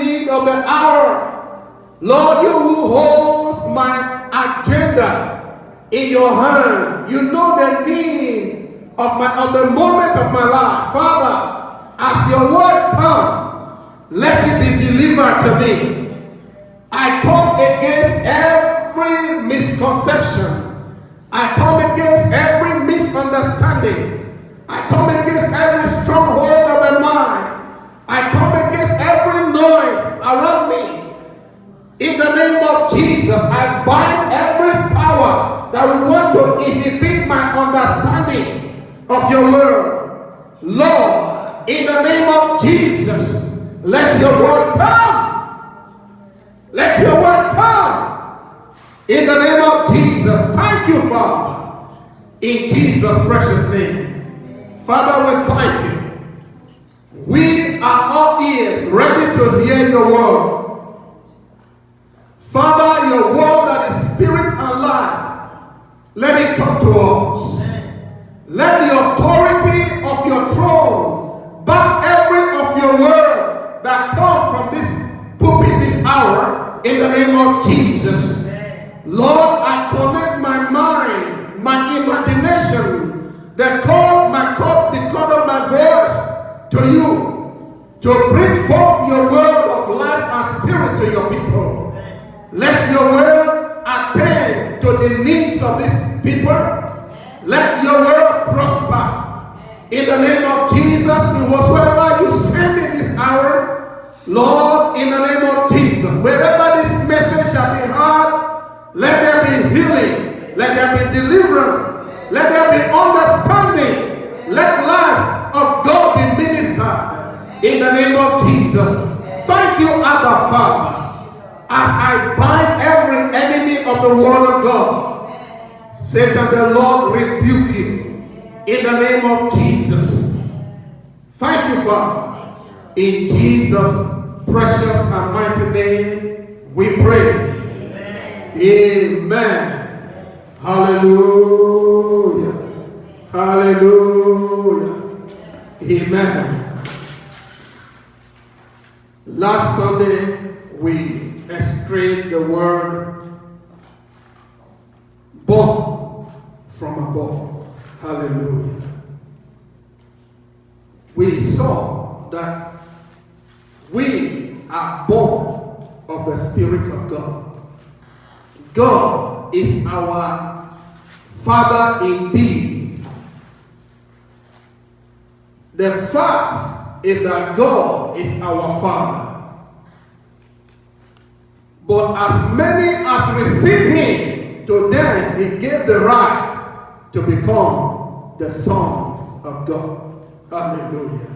need of the hour. Lord, you who holds my agenda in your hand. You know the need of the moment of my life. Father, as your word comes, let it be delivered to me. I come against every misconception. I come against every misunderstanding. I come against every stronghold of my mind. I come against every noise around me. In the name of Jesus, I bind every power that will want to inhibit my understanding of your word. Lord, in the name of Jesus, let your word come. Let your word come. In the name of Jesus. Thank you, Father. In Jesus' precious name. Father, we thank you. We are all ears, ready to hear your word. Father, your word that is spirit and life, let it come to us. Let the authority of your throne back every of your word that comes from this pulpit this hour in the name of Jesus. Lord, I connect my mind, my imagination, the chord of my voice to you, to bring forth your word of life and spirit to your people. Let your word attend to the needs of these people. Let your word prosper. In the name of Jesus, in whatsoever you send in this hour, Lord, in the name of Jesus, wherever this message shall be heard, let there be healing, let there be deliverance, let there be understanding, let life of God be ministered in the name of Jesus. Thank you, Abba Father, as I bind every enemy of the word of God. Satan, the Lord rebuke you in the name of Jesus. Thank you, Father. In Jesus' precious and mighty name we pray. Amen. Hallelujah. Hallelujah. Amen. Last Sunday we extracted the word born from above. Hallelujah. We saw that we are born of the Spirit of God. God is our Father indeed. The fact is that God is our Father. But as many as receive him, to them he gave the right to become the sons of God. Hallelujah.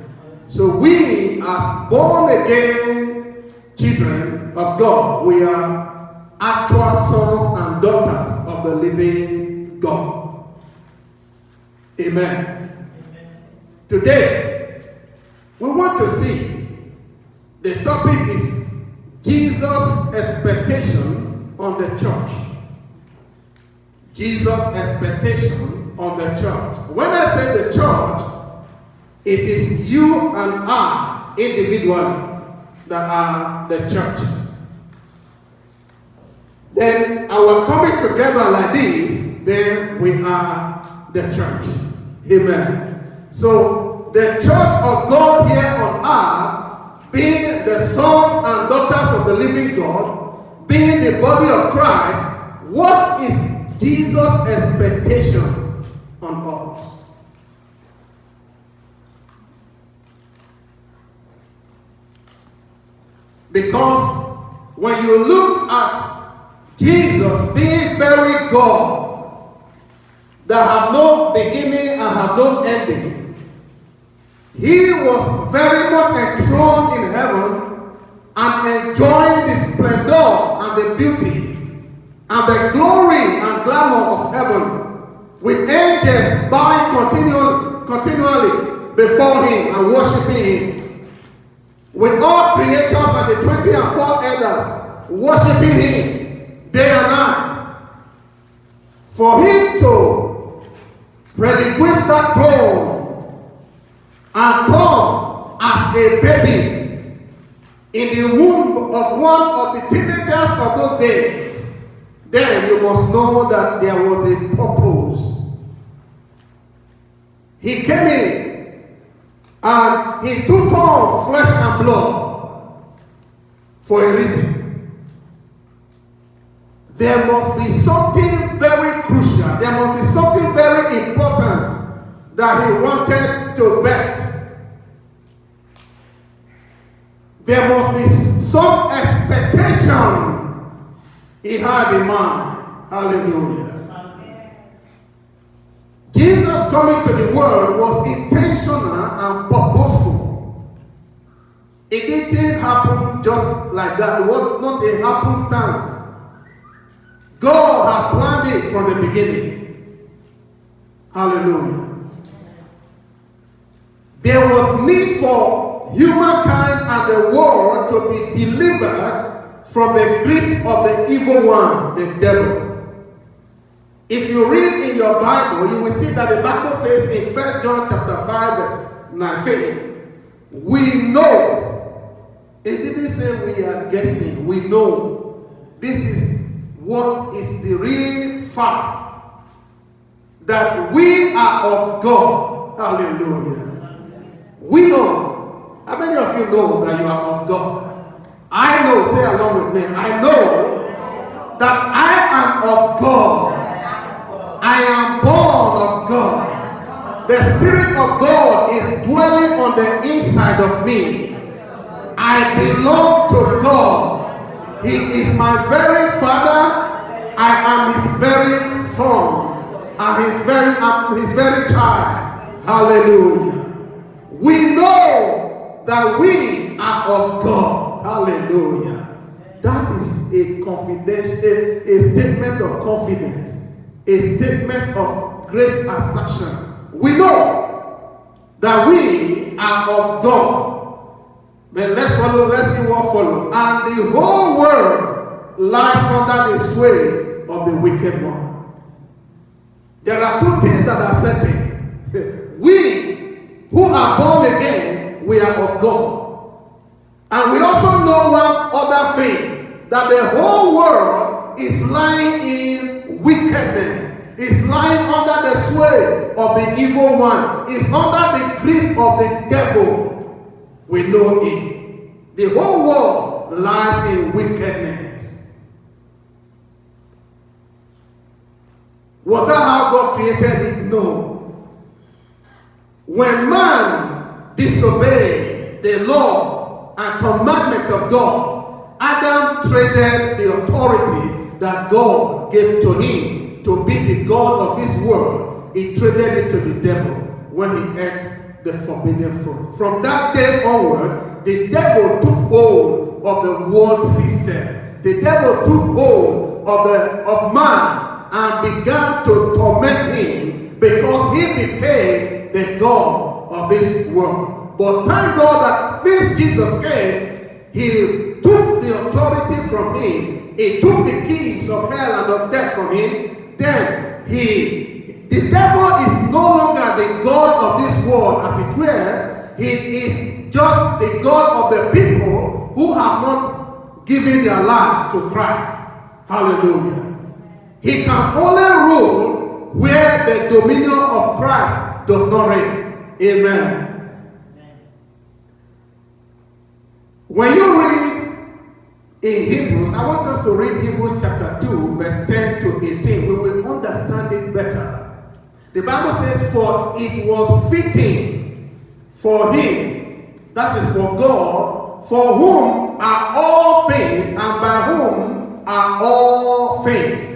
So we, as born again children of God, we are actual sons and daughters of the living God. Amen. Today, we want to see, the topic is Jesus' expectation on the church. Jesus' expectation on the church. When I say the church, it is you and I individually that are the church. Then our coming together like this, then we are the church. Amen. So the church of God here on earth, being the sons and daughters of the living God, being the body of Christ, what is Jesus' expectation on us? Because when you look at Jesus being very God, that have no beginning and have no ending, he was very much enthroned in heaven and enjoying the splendor and the beauty and the glory and glamour of heaven, with angels bowing continually before him and worshiping him, with all creatures and the 24 elders worshiping him day and night. For him to relinquish that throne and come as a baby in the womb of one of the teenagers of those days, then you must know that there was a purpose. He came in and he took on flesh and blood for a reason. There must be something very crucial, there must be something very important that he wanted to bet. There must be some expectation he had in mind. Hallelujah. Amen. Jesus coming to the world was intentional and purposeful. It didn't happen just like that. It was not a happenstance. God had planned it from the beginning. Hallelujah. There was need for humankind and the world to be delivered from the grip of the evil one, the devil. If you read in your Bible, you will see that the Bible says in 1 John chapter 5 verse 19, we know. It didn't say we are guessing. We know. This is what is the real fact. That we are of God. Hallelujah. We know. How many of you know that you are of God? I know, say along with me, I know that I am of God. I am born of God. The Spirit of God is dwelling on the inside of me. I belong to God. He is my very Father. I am His very Son. I'm His very child. Hallelujah. We know that we are of God. Hallelujah. That is a confidence, a statement of confidence, a statement of great assertion. We know that we are of God. But let's see what follows. And the whole world lies under the sway of the wicked one. There are two things that are certain. We who are born again, we are of God. And we also know one other thing, that the whole world is lying in wickedness. It's lying under the sway of the evil one. It's under the grip of the devil. We know it. The whole world lies in wickedness. Was that how God created it? No. When man disobeyed the law and commandment of God, Adam traded the authority that God gave to him to be the God of this world. He traded it to the devil when he ate the forbidden fruit. From that day onward, the devil took hold of the world system. The devil took hold of man and began to torment him because he became the God of this world. But thank God that this Jesus came, he took the authority from him, he took the keys of hell and of death from him. Then the devil is no longer the God of this world, as it were. He is just the God of the people who have not given their lives to Christ. Hallelujah. He can only rule where the dominion of Christ does not reign. Amen. When you read in Hebrews, I want us to read Hebrews chapter 2, verse 10 to 18. We will understand it better. The Bible says, for it was fitting for him, that is for God, for whom are all things and by whom are all things.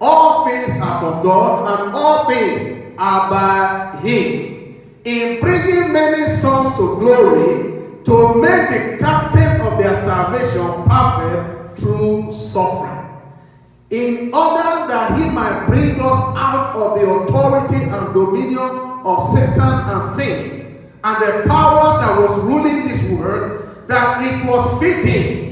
All things are for God and all things are by him, in bringing many sons to glory, to make the captain of their salvation perfect through suffering, in order that he might bring us out of the authority and dominion of Satan and sin, and the power that was ruling this world, that it was fitting,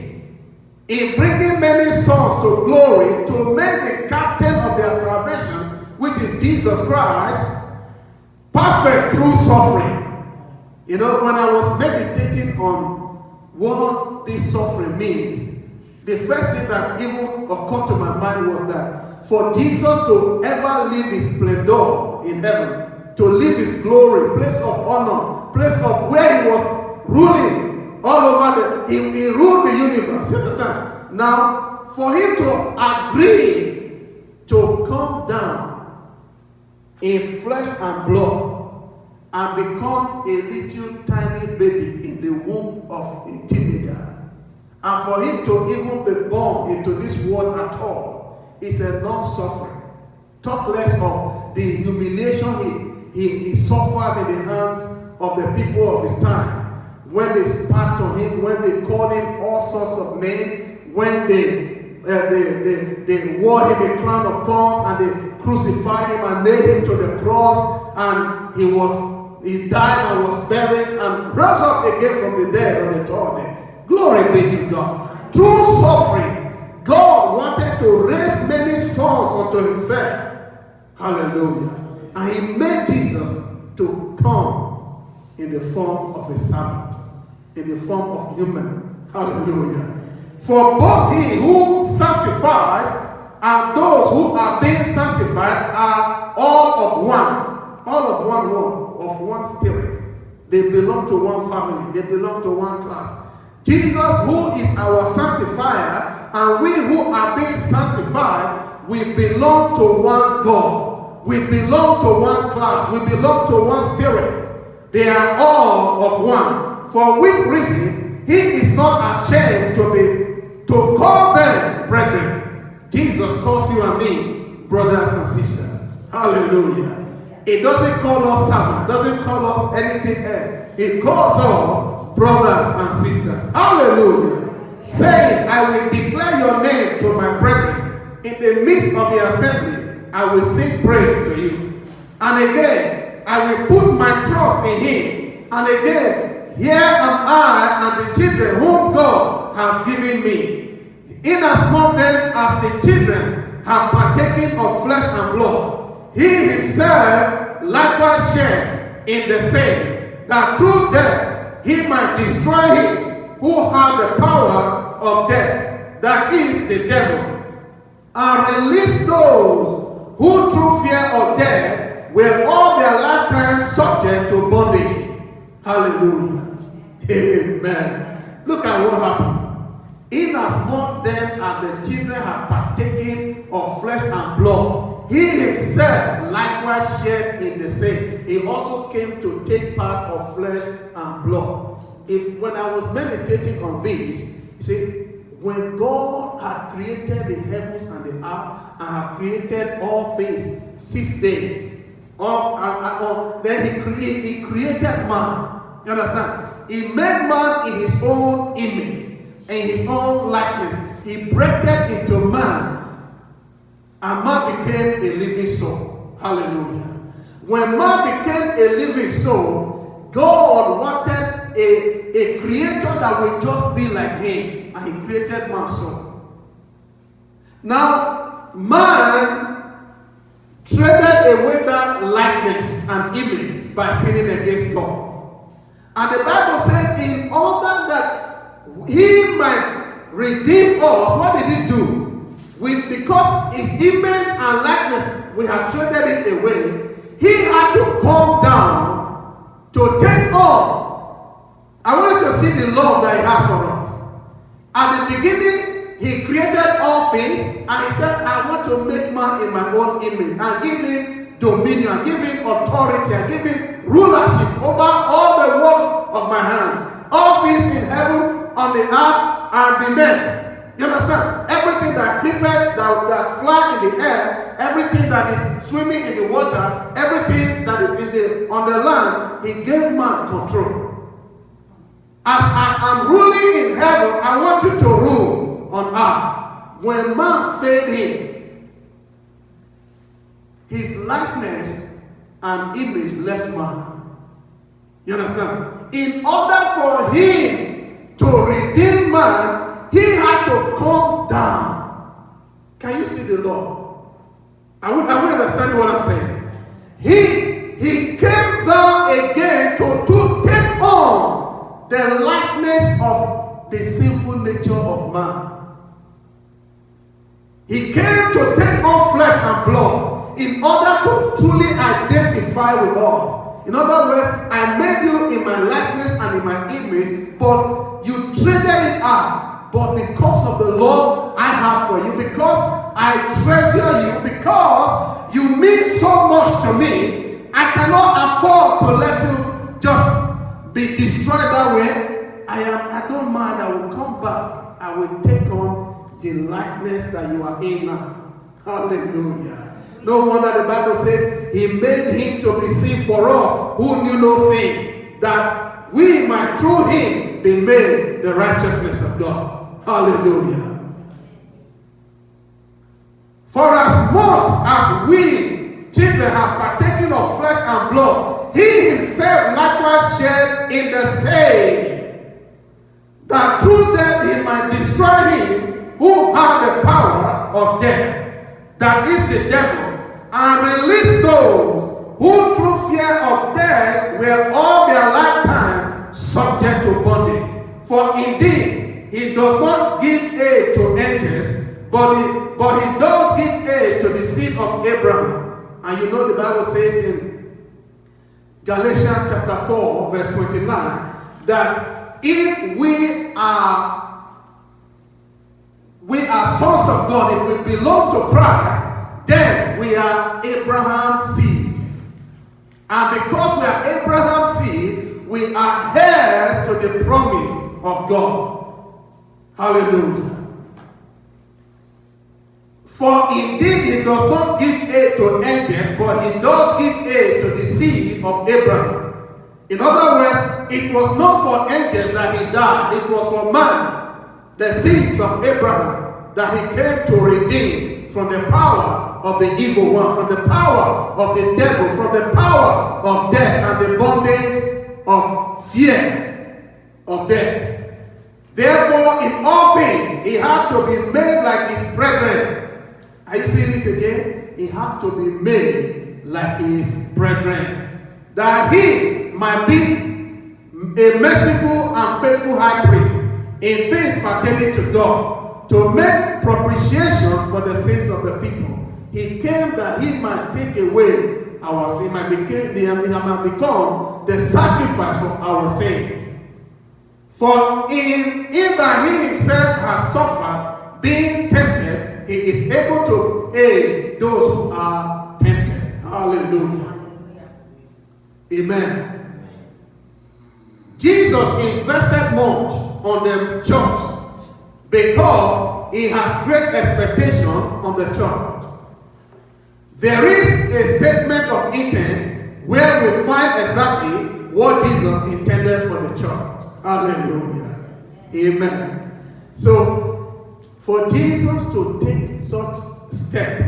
in bringing many sons to glory, to make the captain of their salvation, which is Jesus Christ, perfect through suffering. You know, when I was meditating on what this suffering means, the first thing that even occurred to my mind was that for Jesus to ever leave his splendor in heaven, to leave his glory, place of honor, place of where he was ruling all over he ruled the universe. You understand? Now, for him to agree to come down in flesh and blood and become a little tiny baby in the womb of a teenager, and for him to even be born into this world at all, is a non-suffering. Talk less of the humiliation he suffered in the hands of the people of his time. When they spat on him, when they called him all sorts of names, when they wore him a crown of thorns and they crucified him and nailed him to the cross, and he died and was buried and rose up again from the dead on the third day. Glory be to God. Through suffering, God wanted to raise many sons unto himself. Hallelujah. And he made Jesus to come in the form of a servant, in the form of human. Hallelujah. For both he who sanctifies and those who are being sanctified are all of one. All of one spirit. They belong to one family. They belong to one class. Jesus, who is our sanctifier, and we who are being sanctified, we belong to one God. We belong to one class. We belong to one spirit. They are all of one. For which reason, he is not ashamed to call them brethren. Jesus calls you and me brothers and sisters. Hallelujah. It doesn't call us servants. Doesn't call us anything else. It calls us brothers and sisters. Hallelujah. Saying, I will declare your name to my brethren. In the midst of the assembly, I will sing praise to you. And again, I will put my trust in him. And again, here am I and the children whom God has given me. Inasmuch then as the children have partaken of flesh and blood, he himself likewise shared in the same, that through death he might destroy him who had the power of death, that is the devil, and release those who through fear of death were all their lifetime subject to bondage. Hallelujah. Amen. Look at what happened. Inasmuch then as the children have partaken of flesh and blood, he himself likewise shared in the same. He also came to take part of flesh and blood. When I was meditating on this, you see, when God had created the heavens and the earth and had created all things 6 days, then he created man. You understand? He made man in his own image, in his own likeness. He breathed into man, and man became a living soul. Hallelujah. When man became a living soul, God wanted a creator that would just be like him, and he created man's soul. Now, man traded away that likeness and image by sinning against God. And the Bible says, in order that he might redeem us, what did he do? Because his image and likeness, we have traded it away, he had to come down to take on. I want you to see the love that he has for us. At the beginning, he created all things, and he said, I want to make man in my own image, and give him dominion, give him authority, and give him rulership over all the works of my hand. All things in heaven, on the earth, and beneath. You understand? Everything that creepeth, that fly in the air, everything that is swimming in the water, everything that is on the land, he gave man control. As I am ruling in heaven, I want you to rule on earth. When man failed him, his likeness and image left man. You understand? In order for him to redeem man, he had to come down. Can you see the Lord? Are we understanding what I'm saying? He came down again to take on the likeness of nature of man. He came to take on flesh and blood in order to truly identify with us. In other words, I made you in my likeness and in my image, but you traded it out. But because of the love I have for you, because I treasure you, because you mean so much to me, I cannot afford to let you just be destroyed that way. I don't mind. I will come back. I will take on the likeness that you are in now. Hallelujah. No wonder the Bible says he made him to be sin for us who knew no sin, that we might through him be made the righteousness of God. Hallelujah. For as much as we children have partaken of flesh and blood, he himself likewise shared in the same, that through death he might destroy him who had the power of death, that is the devil, and release those who through fear of death were all their lifetime subject to bondage. For indeed, he does not give aid to angels, but he does give aid to the seed of Abraham. And you know the Bible says in Galatians chapter 4, verse 29, that if we are sons of God, if we belong to Christ, then we are Abraham's seed. And because we are Abraham's seed, we are heirs to the promise of God. Hallelujah. For indeed he does not give aid to angels, but he does give aid to the seed of Abraham. In other words, it was not for angels that he died, it was for man, the seeds of Abraham, that he came to redeem from the power of the evil one, from the power of the devil, from the power of death and the bondage of fear of death. Therefore, in all things, he had to be made like his brethren. Are you seeing it again? He had to be made like his brethren, that he might be a merciful and faithful high priest in things pertaining to God, to make propitiation for the sins of the people. He came that he might take away our sin, he might become the sacrifice for our sins. For in that he himself has suffered, being tempted, he is able to aid those who are tempted. Hallelujah. Amen. Jesus invested much on the church because he has great expectation on the church. There is a statement of intent where we find exactly what Jesus intended for the church. Hallelujah. Amen. So, for Jesus to take such step,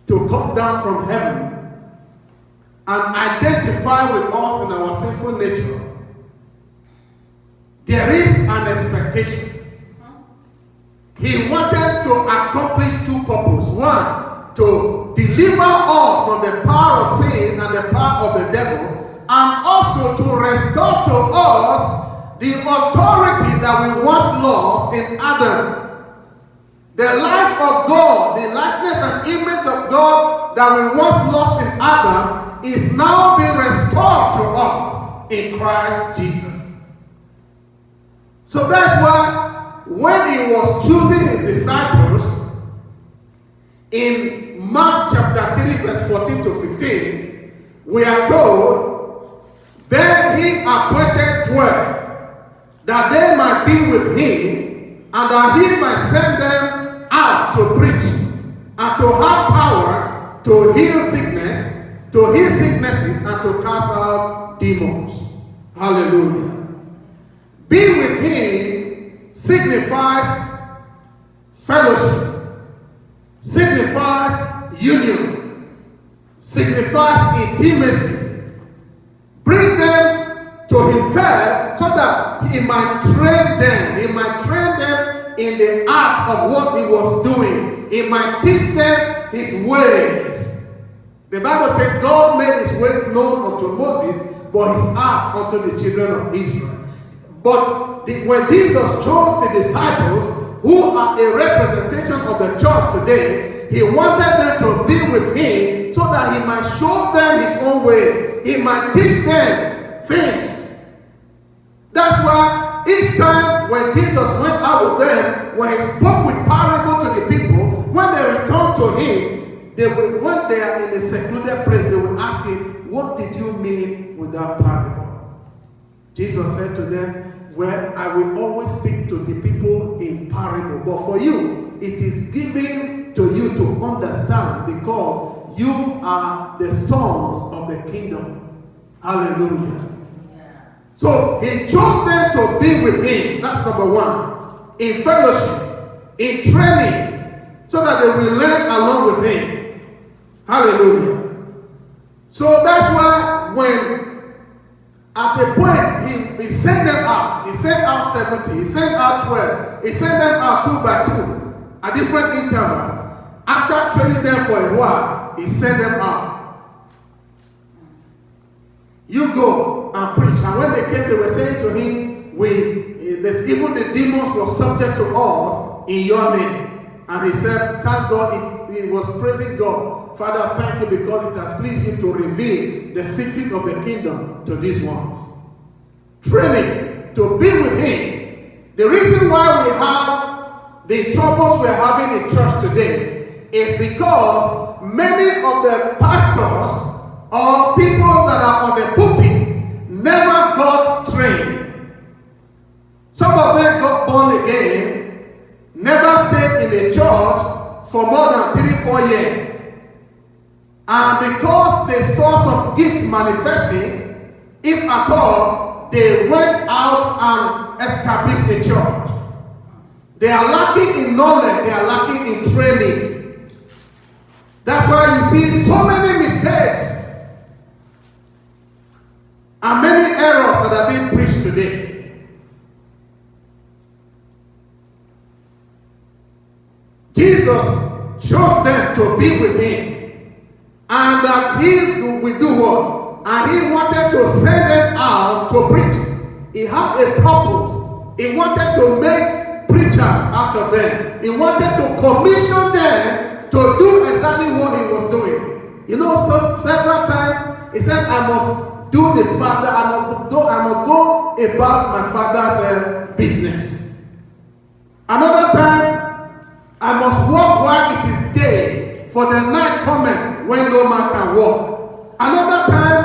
to come down from heaven and identify with us in our sinful nature, there is an expectation. He wanted to accomplish two purposes. One, to deliver us from the power of sin and the power of the devil, and also to restore to us the authority that we once lost in Adam. The life of God, the likeness and image of God that we once lost in Adam is now being restored to us in Christ Jesus. So that's why when he was choosing his disciples in Mark chapter 3 verse 14 to 15, we are told, then he appointed 12 that they might be with him, and that he might send them out to preach and to have power to heal sickness, to heal sicknesses, and to cast out demons. Hallelujah. Be with him signifies fellowship, signifies union, signifies intimacy. Bring them to himself so that he might train them. He might train them in the arts of what he was doing. He might teach them his ways. The Bible said God made his ways known unto Moses, but his acts unto the children of Israel. But when Jesus chose the disciples, who are a representation of the church today, he wanted them to be with him so that he might show them his own way. He might teach them things. That's why each time when Jesus went out with them, when he spoke with parable to the people, when they returned to him, when they are in a secluded place, they will ask him, what did you mean with that parable? Jesus said to them, well, I will always speak to the people in parable, but for you, it is given to you to understand because you are the sons of the kingdom. Hallelujah. So he chose them to be with him. That's number one. In fellowship, in training, so that they will learn along with him. Hallelujah. So that's why when at a point he sent them out. He sent out 70. He sent out 12. He sent them out 2 by 2 at different intervals. After training them for a while, he sent them out. You go and preach. And when they came, they were saying to him, even the demons were subject to us in your name. And he said, thank God, he was praising God. Father, thank you because it has pleased you to reveal the secret of the kingdom to these ones. Training to be with him. The reason why we have the troubles we're having in church today is because many of the pastors or people that are on the pulpit never got trained. Some of them got born again, never stayed in the church for more than 3-4 years. And because they saw some gift manifesting, if at all, they went out and established a church. They are lacking in knowledge, they are lacking in training. That's why you see so many mistakes and many errors that are being preached today. Jesus chose them to be with him. And that he will do what? And he wanted to send them out to preach. He had a purpose. He wanted to make preachers out of them. He wanted to commission them to do exactly what he was doing. You know, several times he said, I must do the Father, I must go about my Father's business. Another time, I must walk while it is day, for the night cometh when no man can walk. Another time,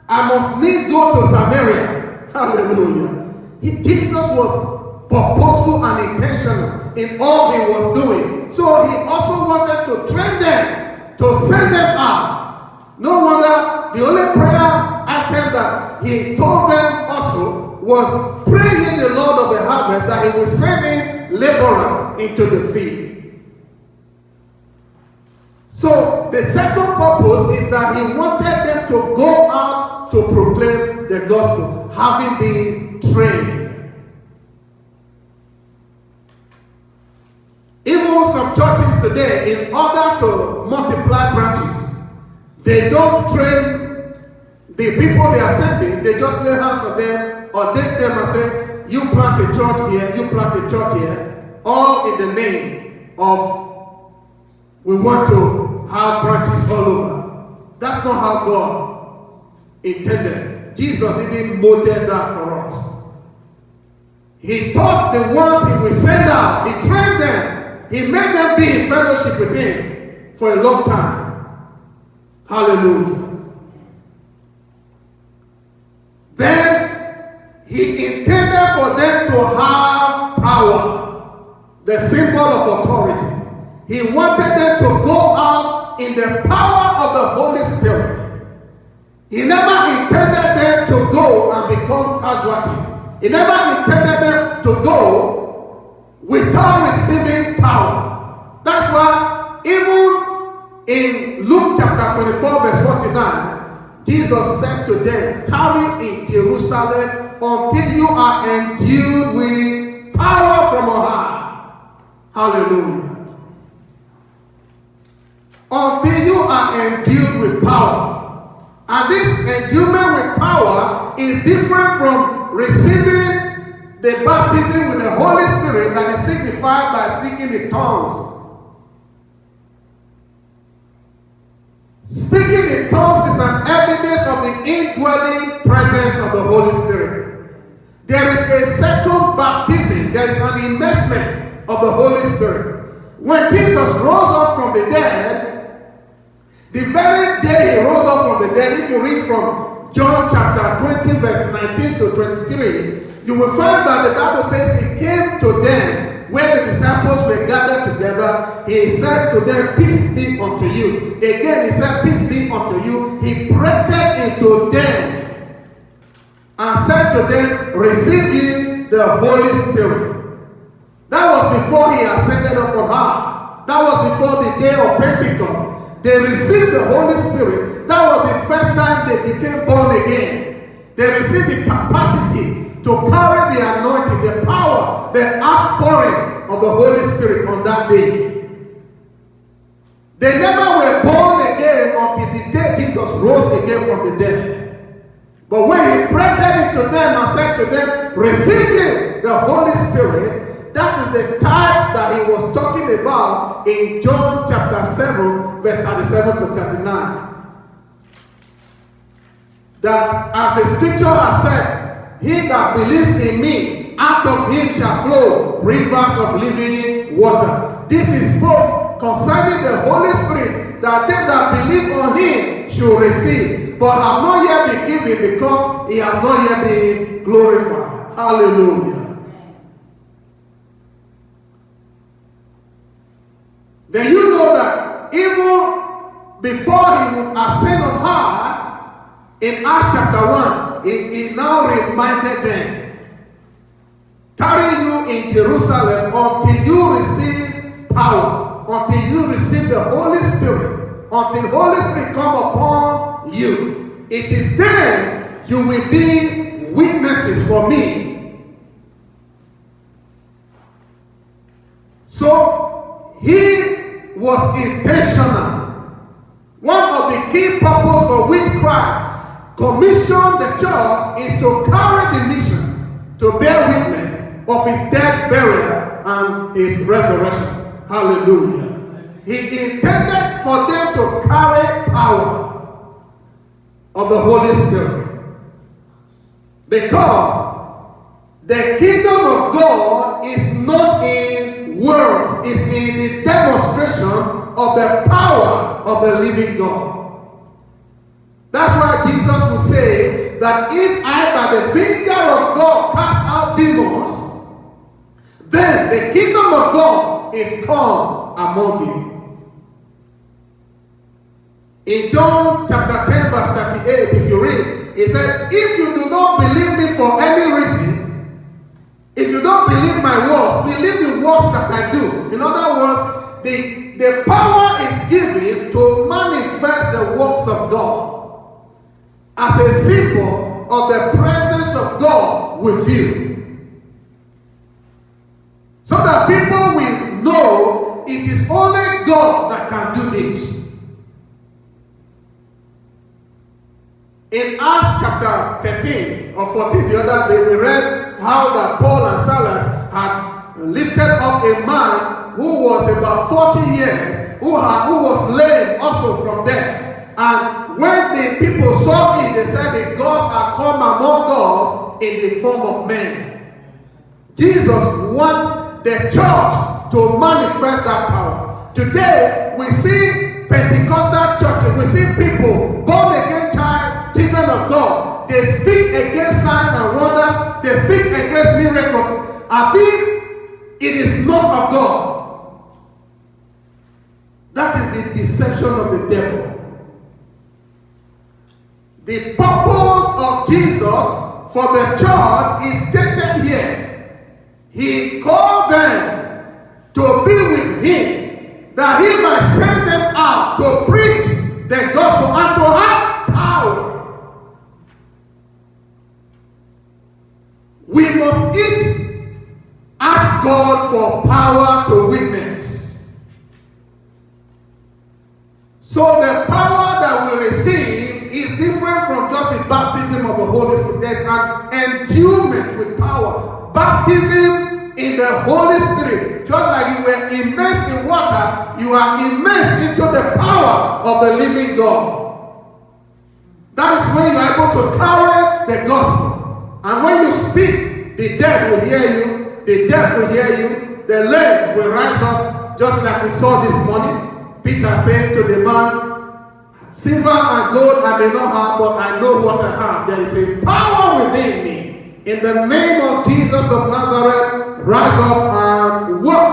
I must need go to Samaria. Hallelujah. Jesus was purposeful and intentional in all he was doing. So he also wanted to train them, to send them out. No wonder the only prayer item that he told them also was praying the Lord of the harvest that he will send in laborers into the field. So the second purpose is that he wanted them to go out to proclaim the gospel, having been trained. Even some churches today, in order to multiply branches, they don't train the people they are sending. They just lay hands on them, ordain them and say, you plant a church here, you plant a church here, all in the name of we want to have branches all over. That's not how God intended. Jesus didn't model that for us. He taught the ones he will send out. He trained them. He made them be in fellowship with him for a long time. Hallelujah. Then he intended for them to have power, the symbol of authority. He wanted them to go out in the power of the Holy Spirit. He never intended them to go and become casualty. He never intended them to go without receiving power. That's why even in Luke chapter 24 verse 49, Jesus said to them, tarry in Jerusalem until you are endued with power from on high. Hallelujah. Until you are endued with power. And this endowment with power is different from receiving the baptism with the Holy Spirit that is signified by speaking in tongues. Speaking in tongues is an evidence of the indwelling presence of the Holy Spirit. There is a second baptism. There is an immersement of the Holy Spirit. When Jesus rose up from the dead, the very day he rose up from the dead, if you read from John chapter 20, verse 19 to 23, you will find that the Bible says he came to them when the disciples were gathered together. He said to them, peace be unto you. Again, he said, peace be unto you. He breathed into them and said to them, receive ye the Holy Spirit. That was before he ascended up on high. That was before the day of Pentecost. They received the Holy Spirit. That was the first time they became born again. They received the capacity to carry the anointing, the power, the outpouring of the Holy Spirit on that day. They never were born again until the day Jesus rose again from the dead. But when he breathed into them and said to them, receive the Holy Spirit, that is the type that he was talking about in John chapter 7, verse 37 to 39. That as the scripture has said, he that believes in me, out of him shall flow rivers of living water. This is spoke concerning the Holy Spirit, that they that believe on him should receive, but have not yet been given, because he has not yet been glorified. Hallelujah. Then you know that even before he would ascend on high, in Acts chapter 1, he now reminded them, tarry you in Jerusalem until you receive power, until you receive the Holy Spirit, until the Holy Spirit come upon you. It is then you will be witnesses for me. So he was intentional. One of the key purposes for which Christ commissioned the church is to carry the mission, to bear witness of his death, burial, and his resurrection. Hallelujah. He intended for them to carry power of the Holy Spirit, because the kingdom of God is not in words, it's in the demonstration of the power of the living God. That's why Jesus will say that if I by the finger of God cast out demons, then the kingdom of God is come among you. In John chapter 10 verse 38, if you read, he said, if you do not believe me for any reason, if you don't believe my words, believe the works that I do. In other words, the power is given to manifest the works of God as a symbol of the presence of God with you. So that people will know it is only God that can do this. In Acts chapter 13 or 14, the other day, we read how that Paul and Silas had lifted up a man who was about 40 years, who was lame also from death. And when the people saw it, they said the gods are come among us in the form of men. Jesus wants the church to manifest that power. Today, we see Pentecostal churches, we see people, born again children of God. They speak against signs and wonders, they speak against miracles, as if it is not of God. That is the deception of the devil. The purpose of Jesus for the church is stated here. He called them to be with him, that he might send them out to preach the gospel and to have power. We must each ask God for power to witness. So the power that we receive is different from just the baptism of the Holy Spirit. There's an endowment with power. baptism in the Holy Spirit. Just like you were immersed in water, you are immersed into the power of the living God. That is when you are able to carry the gospel. And when you speak, the dead will hear you, the deaf will hear you, the lame will rise up, just like we saw this morning. Peter said to the man, silver and gold I may not have, but I know what I have. There is a power within me. In the name of Jesus of Nazareth, rise up and walk.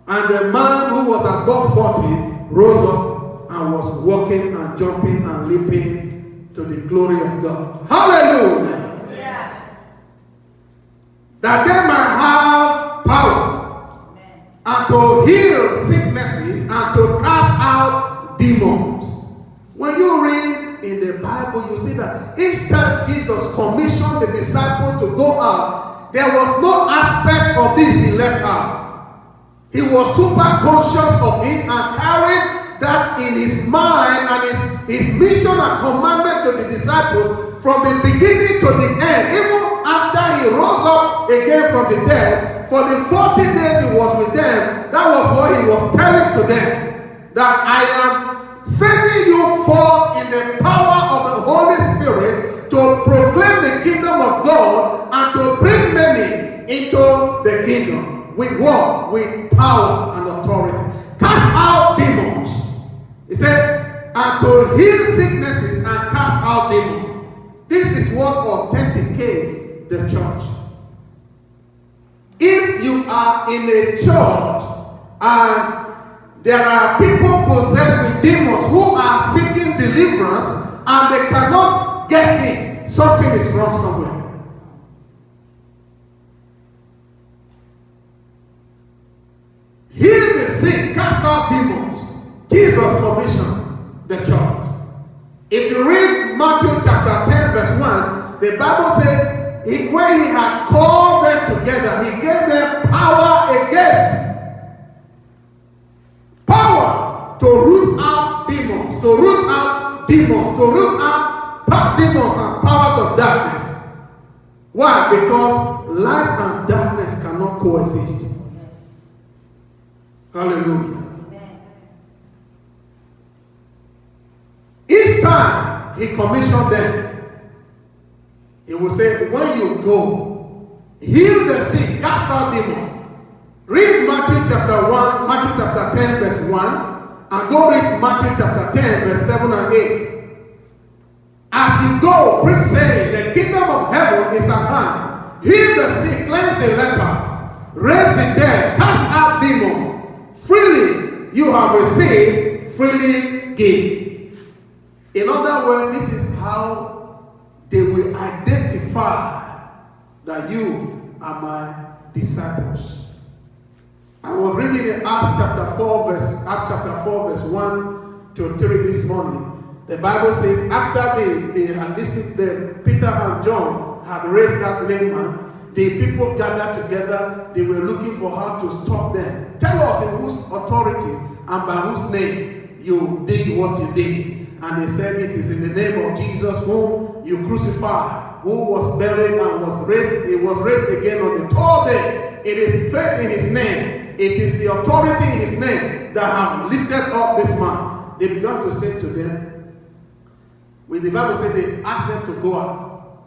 And the man who was above 40 rose up and was walking and jumping and leaping to the glory of God. Hallelujah. Yeah. That they might have power and to heal sicknesses and to cast out demons. When you read in the Bible, you see that each time Jesus commissioned the disciples to go out, there was no aspect of this he left out. He was super conscious of it and carried that in his mind and his mission and commandment to the disciples from the beginning to the end. Even after he rose up again from the dead, for the 40 days he was with them, that was what he was telling to them, that I am sending you forth in the power of the Holy Spirit to proclaim the kingdom of God and to bring many into the kingdom. With what? With power and authority. Cast out demons. He said, and to heal sicknesses and cast out demons. This is what authenticates the church. If you are in a church and there are people possessed with demons who are seeking deliverance and they cannot get it, something is wrong somewhere. Heal the sick, cast out demons. Jesus commissioned the church. If you read Matthew chapter 10 verse 1, the Bible says when he had called them together, he gave them power against to root out demons, to root out demons, to root out demons and powers of darkness. Why? Because light and darkness cannot coexist. Yes. Hallelujah. Amen. Each time he commissioned them, he will say, when you go, heal the sick, cast out demons. Read Matthew chapter 10 verse 1. And go read Matthew chapter 10, verse 7 and 8. As you go, preach saying, the kingdom of heaven is at hand. Heal the sick, cleanse the lepers, raise the dead, cast out demons. Freely you have received, freely give. In other words, this is how they will identify that you are my disciples. I was reading in Acts chapter 4 verse 1 to 3 this morning. The Bible says after they had listened, Peter and John had raised that lame man, the people gathered together. They were looking for how to stop them. Tell us in whose authority and by whose name you did what you did. And they said it is in the name of Jesus whom you crucified, who was buried and was raised. He was raised again on the third day. It is faith in his name. It is the authority in his name that have lifted up this man. They began to say to them, when the Bible said they asked them to go out.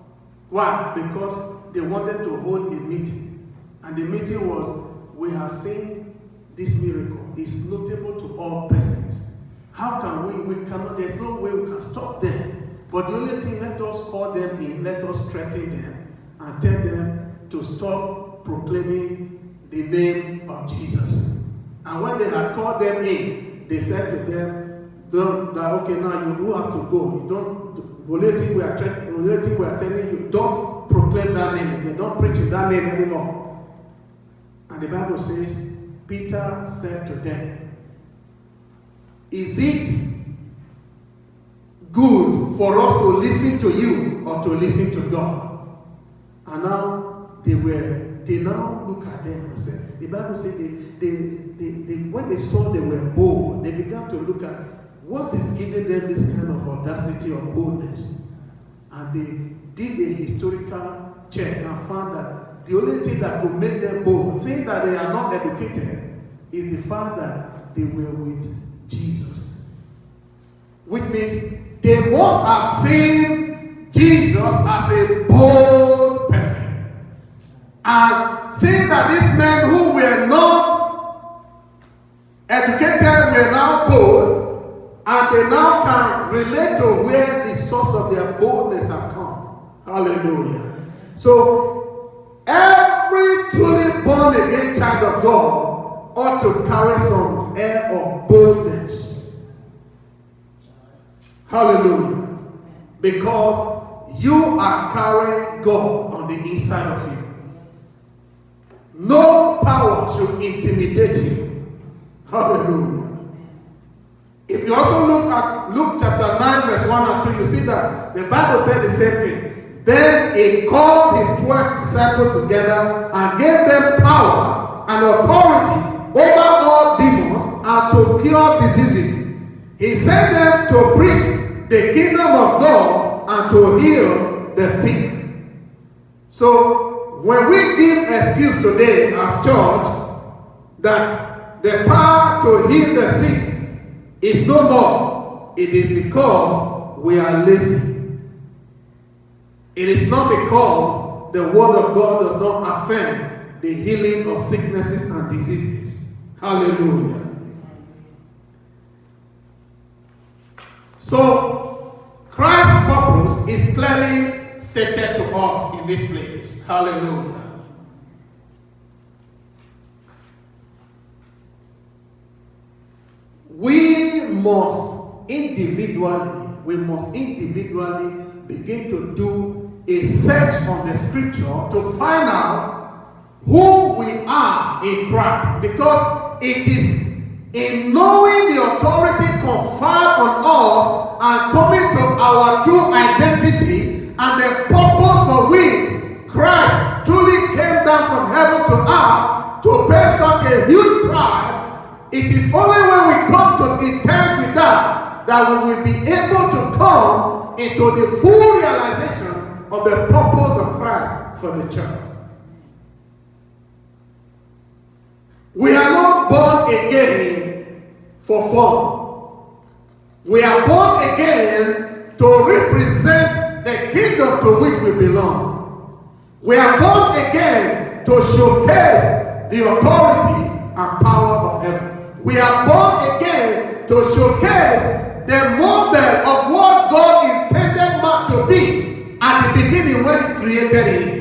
Why? Because they wanted to hold a meeting. And the meeting was, we have seen this miracle. It's notable to all persons. How can we cannot, there's no way we can stop them. But the only thing, let us call them in, let us threaten them and tell them to stop proclaiming the name of Jesus. And when they had called them in, they said to them, okay, now you have to go. You don't, the only thing we are telling you, don't proclaim that name again. Don't preach in that name anymore. And the Bible says, Peter said to them, is it good for us to listen to you or to listen to God? And now they now look at them and say, the Bible says when they saw they were bold, they began to look at what is giving them this kind of audacity or boldness. And they did a historical check and found that the only thing that could make them bold, saying that they are not educated, is the fact that they were with Jesus. Which means they must have seen Jesus as a bold person. And seeing that these men who were not educated were now bold, and they now can relate to where the source of their boldness have come. Hallelujah. So, every truly born again child of God ought to carry some air of boldness. Hallelujah. Because you are carrying God on the inside of you. No power should intimidate you. Hallelujah. If you also look at Luke chapter 9 verse 1 and 2, you see that the Bible said the same thing. Then he called his 12 disciples together and gave them power and authority over all demons and to cure diseases. He sent them to preach the kingdom of God and to heal the sick. So when we give excuse today at church that the power to heal the sick is no more, it is because we are lazy. It is not because the word of God does not affirm the healing of sicknesses and diseases. Hallelujah. So, Christ's purpose is clearly stated to us in this place. Hallelujah. We must individually begin to do a search on the scripture to find out who we are in Christ. Because it is in knowing the authority conferred on us and coming to our true identity and the purpose for which Christ truly came down from heaven to earth to pay such a huge price. It is only when we come to terms with that we will be able to come into the full realization of the purpose of Christ for the church. We are not born again for fun. We are born again to represent the kingdom to which we belong. We are born again to showcase the authority and power of heaven. We are born again to showcase the model of what God intended man to be at the beginning when he created him.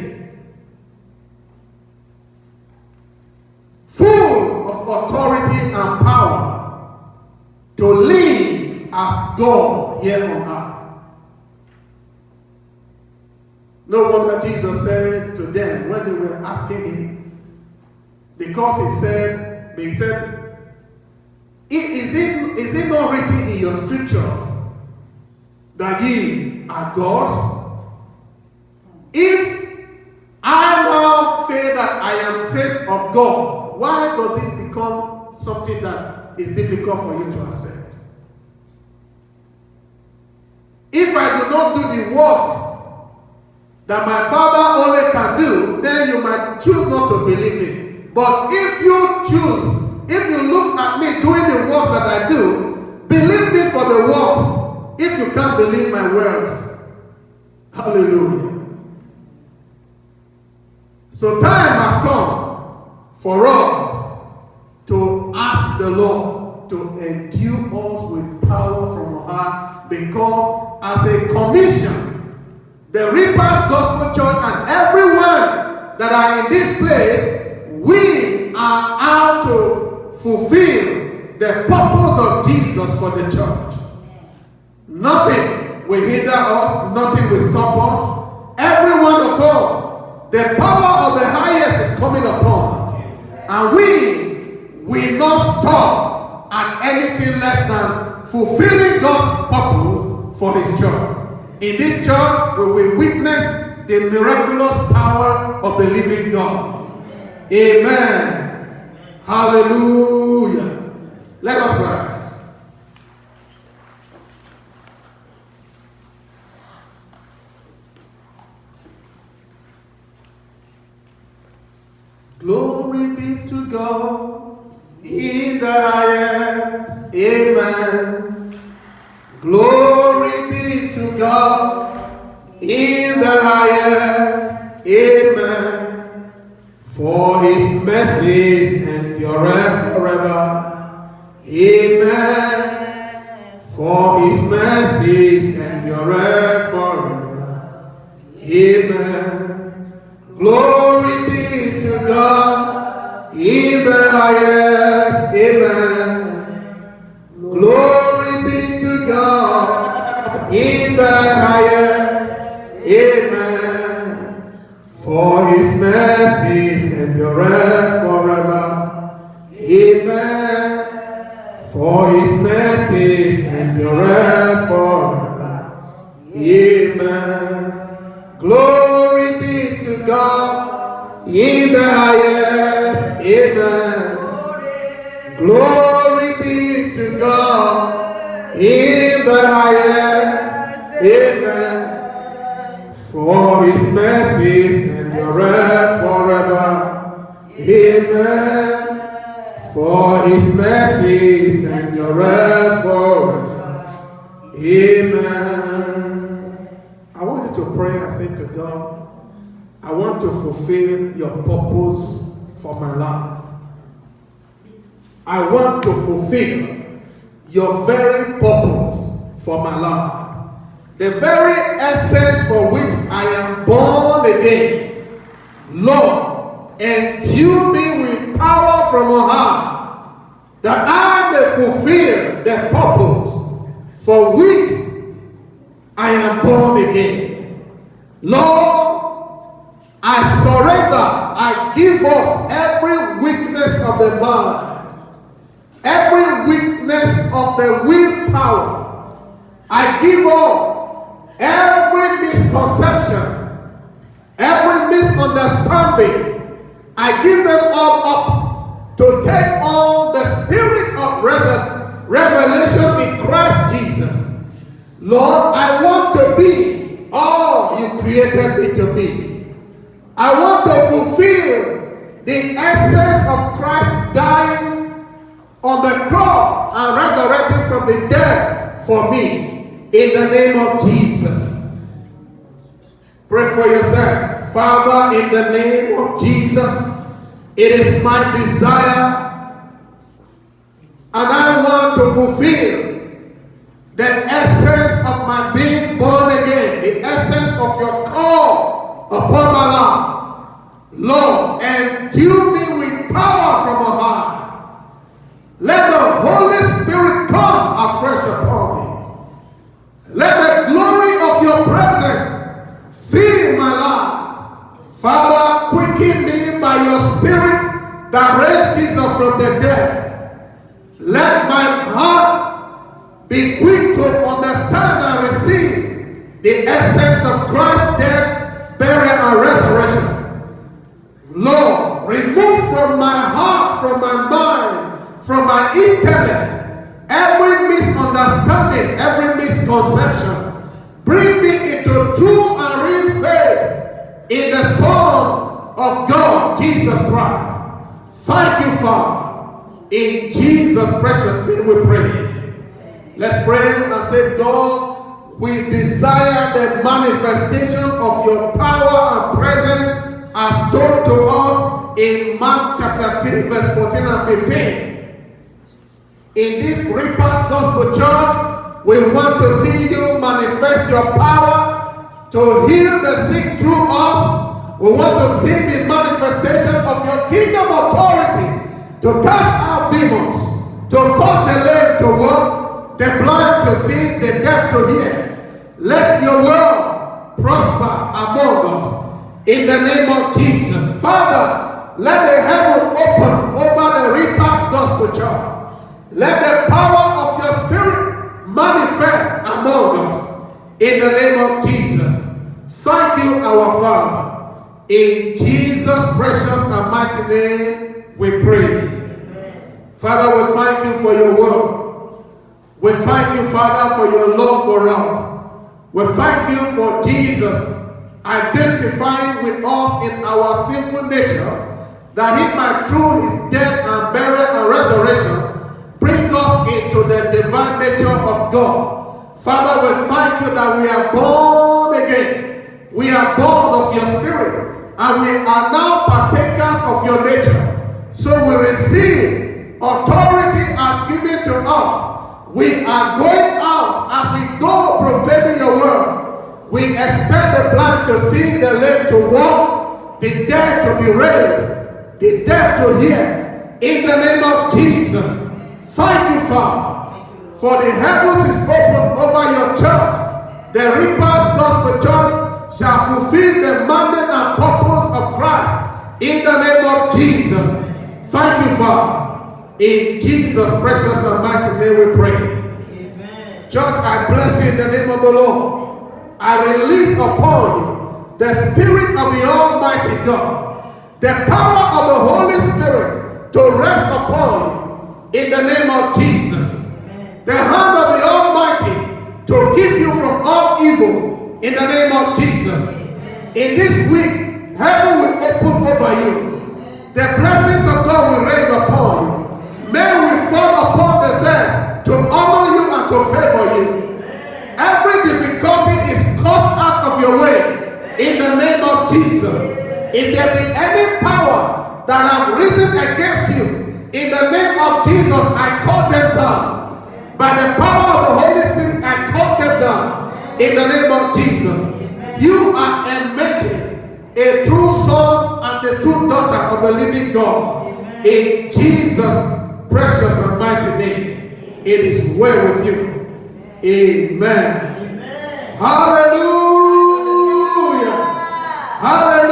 Full of authority and power to live as God here on earth. No wonder Jesus said to them when they were asking him, because he said, is it not written in your scriptures that ye are gods? If I now say that I am sent of God, why does it become something that is difficult for you to accept? If I do not do the works that my Father only can do, then you might choose not to believe me. But if you look at me doing the works that I do, believe me for the works if you can't believe my words. Hallelujah. So time has come for us to ask the Lord to endue us with power from on high, because as a commission, the Reapers Gospel Church and everyone that are in this place, we are out to fulfill the purpose of Jesus for the church. Nothing will hinder us, nothing will stop us. Every one of us, the power of the highest is coming upon us. And we will not stop at anything less than fulfilling God's purpose for his church. In this church, we will witness the miraculous power of the living God. Amen. Hallelujah. Let us rise. in the highest. Amen. Glory be to God in the highest. Amen. For his mercies endureth forever. Amen. For his mercies endureth forever. Amen. Glory be to God in the highest. Amen. Glory be to God in the highest. Amen. For his mercies endureth forever. Amen. For his mercies endureth forever. Amen. Glory be to God in the highest. Amen. Glory be to God in the highest. Amen. For his mercies endureth forever. Amen. For his mercies endureth forever. Amen. I want you to pray and say to God, I want to fulfill your purpose for my life. I want to fulfill your very purpose for my life. The very essence for which I am born again. Lord, endue me with power from on high, that I may fulfill the purpose for which I am born again. Lord, I surrender, I give up every weakness of the mind, every weakness of the willpower. I give up every misconception, every misunderstanding. I give them all up to take on the spirit of revelation in Christ Jesus. Lord, I want to be all you created me to be. I want to fulfill the essence of Christ dying on the cross and resurrecting from the dead for me. In the name of Jesus. Pray for yourself. Father, in the name of Jesus, it is my desire and I want to fulfill the essence of my being born again, the essence of your call upon my life. Lord, endue me with power from on high. Let the Holy Spirit come afresh upon me. Let the glory of your presence fill my life. Father, quicken me by your spirit that raised Jesus from the dead. Let my heart be quick to understand and receive the essence of Christ's death, burial, and resurrection. Lord, remove from my heart, from my mind, from my intellect, every misunderstanding, every misconception. Bring me into true and real faith in the Son of God, Jesus Christ. Thank you, Father. In Jesus' precious name we pray. Let's pray and say, God, we desire the manifestation of your power and presence as told to us in Mark chapter 3, verse 14 and 15. In this Reapers Gospel Church, we want to see you manifest your power to heal the sick through us. We want to see the manifestation of your kingdom authority to cast out demons, to cause the lame to walk, the blind to see, the deaf to hear. Let your word prosper among us in the name of Jesus. Father, let the heaven open over the Reapers Gospel Church. Let the power of your spirit manifest among us in the name of Jesus. Thank you, our Father. In Jesus' precious and mighty name, we pray. Amen. Father, we thank you for your word. We thank you, Father, for your love for us. We thank you for Jesus identifying with us in our sinful nature that he might through his death and burial and resurrection bring us into the divine nature of God. Father, we thank you that we are born again. We are born of your spirit, and we are now partakers of your nature. So we receive authority as given to us. We are going out as we go proclaiming your word. We expect the blind to see, the lame to walk, the dead to be raised, the deaf to hear. In the name of Jesus. Thank you, Father, for the heavens is open over your church. The Reapers Gospel Church shall fulfill the mandate and purpose of Christ. In the name of Jesus. Thank you, Father. In Jesus' precious and mighty name we pray. Amen. Church, I bless you in the name of the Lord. I release upon you the Spirit of the Almighty God, the power of the Holy Spirit to rest upon you in the name of Jesus. Amen. The hand of the Almighty to keep you from all evil in the name of Jesus. Amen. In this week, heaven will open over you. The blessings of God will rain upon you. May we fall upon the saints to honor you and to favor you. Every difficulty is cast out of your way in the name of Jesus. If there be any power that have risen against you, in the name of Jesus, I call them down. By the power of the Holy Spirit, I call them down in the name of Jesus. You are emerging a true son and the true daughter of the living God. In Jesus' precious and mighty name, it is well with you. Amen. Amen. Hallelujah. Hallelujah.